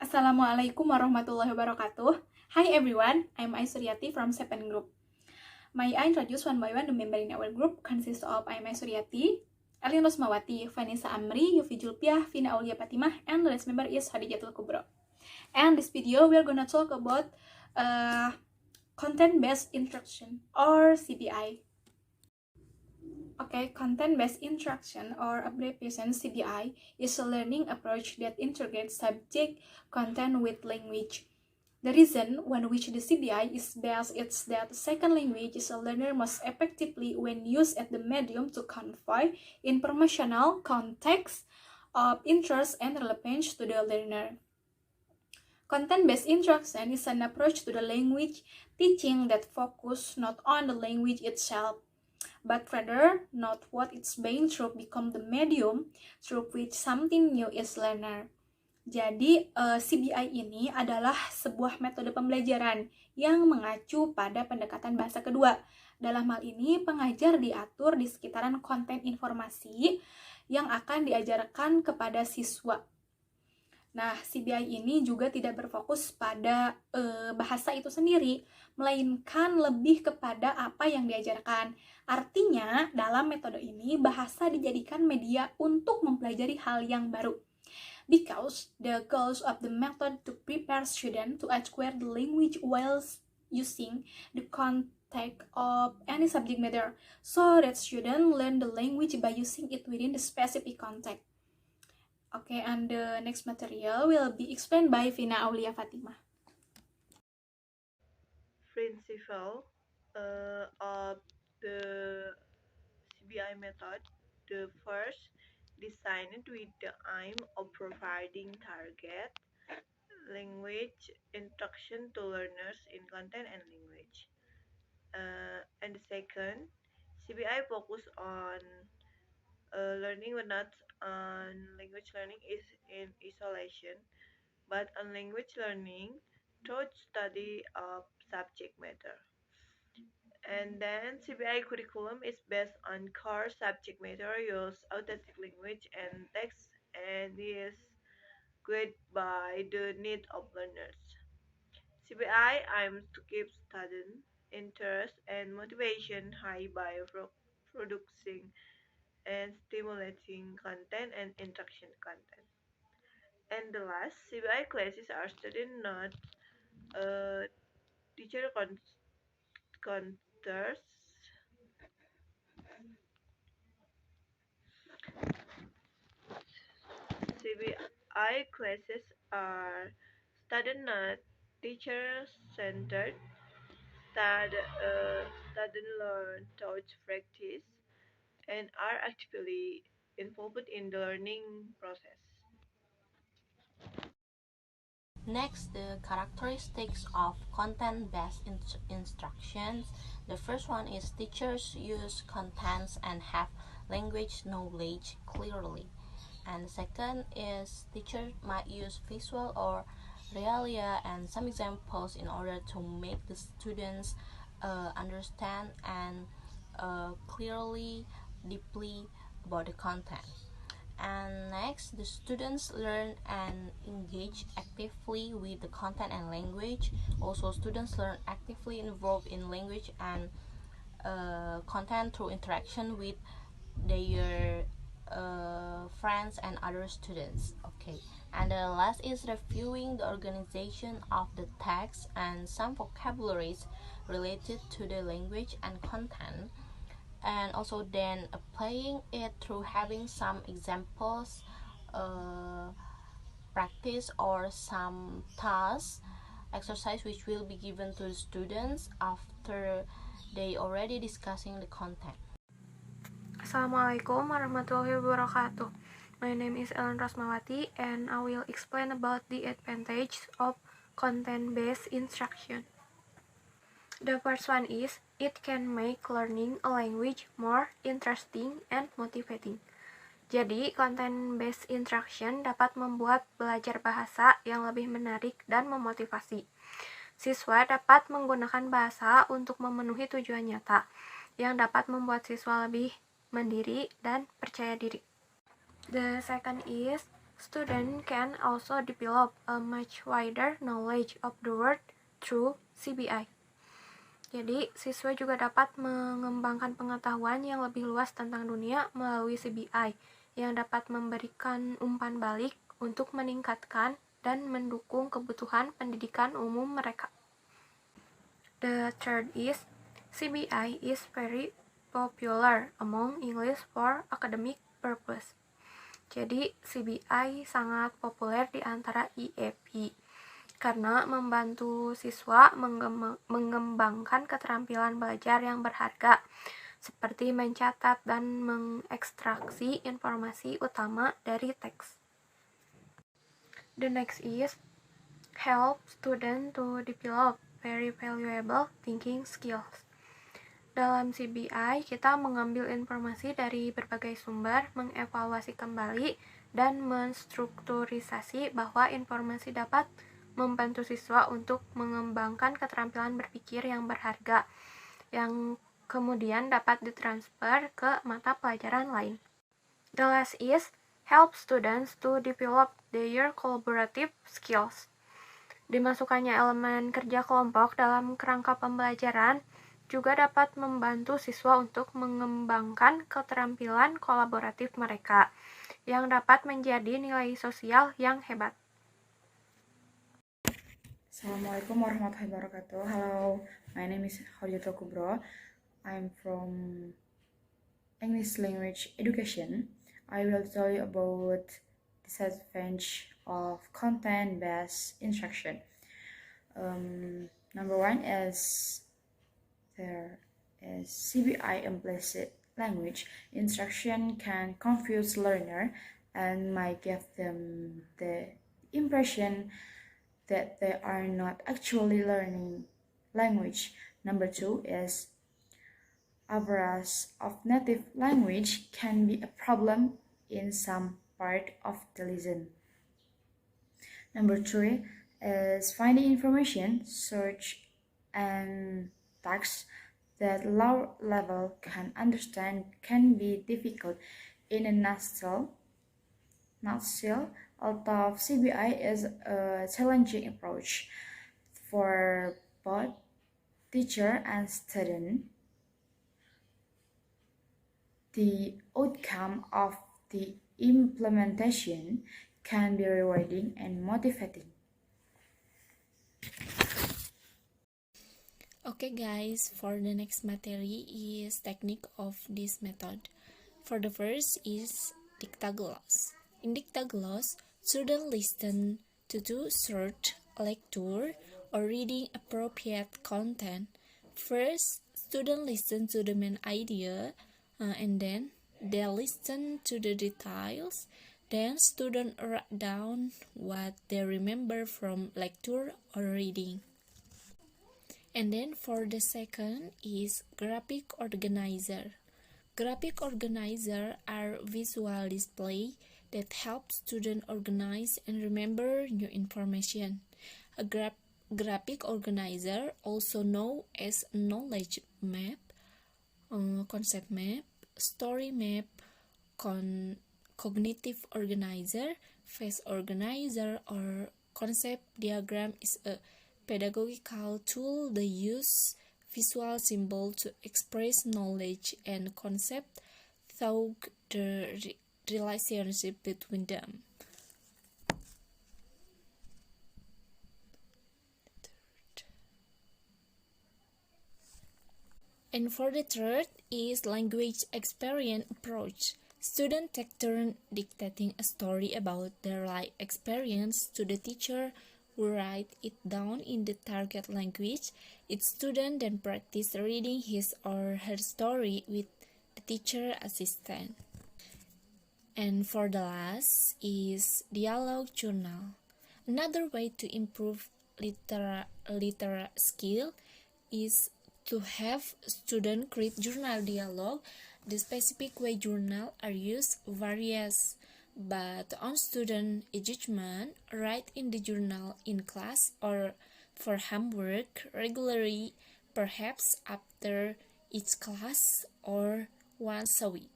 Assalamualaikum warahmatullahi wabarakatuh. Hi everyone, I'm Aisuryati from Sepen Group. May I introduce one by one the member in our group consists of I'm Aisuryati, Elin Rosmawati, Vanessa Amri, Yufi Julpiah, Vina Aulia Fatimah, and the last member is Hadijatul Kubro. And this video we're gonna talk about content-based instruction or CBI. Okay, content-based instruction or abbreviation CBI is a learning approach that integrates subject content with language. The reason on which the CBI is based is that second language is a learner most effectively when used as the medium to convey informational context of interest and relevance to the learner. Content-based instruction is an approach to the language teaching that focuses not on the language itself, but rather not what it's being through become the medium through which something new is learned. Jadi, CBI ini adalah sebuah metode pembelajaran yang mengacu pada pendekatan bahasa kedua. Dalam hal ini, pengajar diatur di sekitaran konten informasi yang akan diajarkan kepada siswa. Nah, CBI ini juga tidak berfokus pada bahasa itu sendiri, melainkan lebih kepada apa yang diajarkan. Artinya, dalam metode ini, bahasa dijadikan media untuk mempelajari hal yang baru. Because the goals of the method to prepare students to acquire the language while using the context of any subject matter, so that students learn the language by using it within the specific context. Okay, and the next material will be explained by Vina Aulia Fatimah. Principle of the CBI method. The first, designed with the aim of providing target language instruction to learners in content and language. And the second, CBI focus on learning but not on language learning is in isolation, but on language learning through study of subject matter. And then CBI curriculum is based on core subject matter, use authentic language and text, and is guided by the need of learners. CBI aims to keep student interest and motivation high by producing and stimulating content and instruction content. And the last, CBI classes are student not teacher counters. CBI classes are student not teacher centered. Student learn thought practice and are actively involved in the learning process. Next, the characteristics of content-based instructions. The first one is teachers use contents and have language knowledge clearly. And the second is teachers might use visual or realia and some examples in order to make the students understand and clearly, deeply about the content. And next, the students learn and engage actively with the content and language. Also, students learn actively involved in language and content through interaction with their friends and other students. Okay, and the last is reviewing the organization of the text and some vocabularies related to the language and content, and also then applying it through having some examples, practice, or some tasks exercise which will be given to the students after they already discussing the content. Assalamualaikum warahmatullahi wabarakatuh. My name is Ellen Rosmawati and I will explain about the advantage of content-based instruction. The first one is, it can make learning a language more interesting and motivating. Jadi, content-based instruction dapat membuat belajar bahasa yang lebih menarik dan memotivasi. Siswa dapat menggunakan bahasa untuk memenuhi tujuan nyata, yang dapat membuat siswa lebih mandiri dan percaya diri. The second is, Students can also develop a much wider knowledge of the world through CBI. Jadi, siswa juga dapat mengembangkan pengetahuan yang lebih luas tentang dunia melalui CBI, yang dapat memberikan umpan balik untuk meningkatkan dan mendukung kebutuhan pendidikan umum mereka. The third is, CBI is very popular among English for academic purpose. Jadi, CBI sangat populer di antara IEP karena membantu siswa mengembangkan keterampilan belajar yang berharga, seperti mencatat dan mengekstraksi informasi utama dari teks. The next is, help students to develop very valuable thinking skills. Dalam CBI, kita mengambil informasi dari berbagai sumber, mengevaluasi kembali, dan menstrukturisasi bahwa informasi dapat membantu siswa untuk mengembangkan keterampilan berpikir yang berharga, yang kemudian dapat ditransfer ke mata pelajaran lain. The last is, help students to develop their collaborative skills. Dimasukkannya elemen kerja kelompok dalam kerangka pembelajaran juga dapat membantu siswa untuk mengembangkan keterampilan kolaboratif mereka, yang dapat menjadi nilai sosial yang hebat. Assalamualaikum warahmatullahi wabarakatuh. Hello, my name is Hodiatul Kubro. I'm from English Language Education. I will tell you about disadvantage of content-based instruction. Number one is there is CBI implicit language instruction can confuse learner and might give them the impression that they are not actually learning language. Number two is awareness of native language can be a problem in some part of the lesson. Number three is finding information, search, and text that low level can understand can be difficult. In a nutshell, although CBI is a challenging approach for both teacher and student, the outcome of the implementation can be rewarding and motivating. Okay guys, for the next material is technique of this method. For the first is dictogloss. In dictogloss, students listen to short lecture or reading appropriate content. First, students listen to the main idea and then they listen to the details. Then students write down what they remember from lecture or reading. And then for the second is graphic organizer. Graphic organizer are visual display that help students organize and remember new information. A graphic organizer, also known as knowledge map, concept map, story map, cognitive organizer, phase organizer, or concept diagram, is a pedagogical tool that use visual symbol to express knowledge and concept through the relationship between them. And for the third is language experience approach. Students take turn dictating a story about their life experience to the teacher, who write it down in the target language. Each student then practice reading his or her story with the teacher assistant. And for the last is dialogue journal. Another way to improve literary skill is to have students create journal dialogue. The specific way journal are used varies, but on student judgment, write in the journal in class or for homework regularly, perhaps after each class or once a week.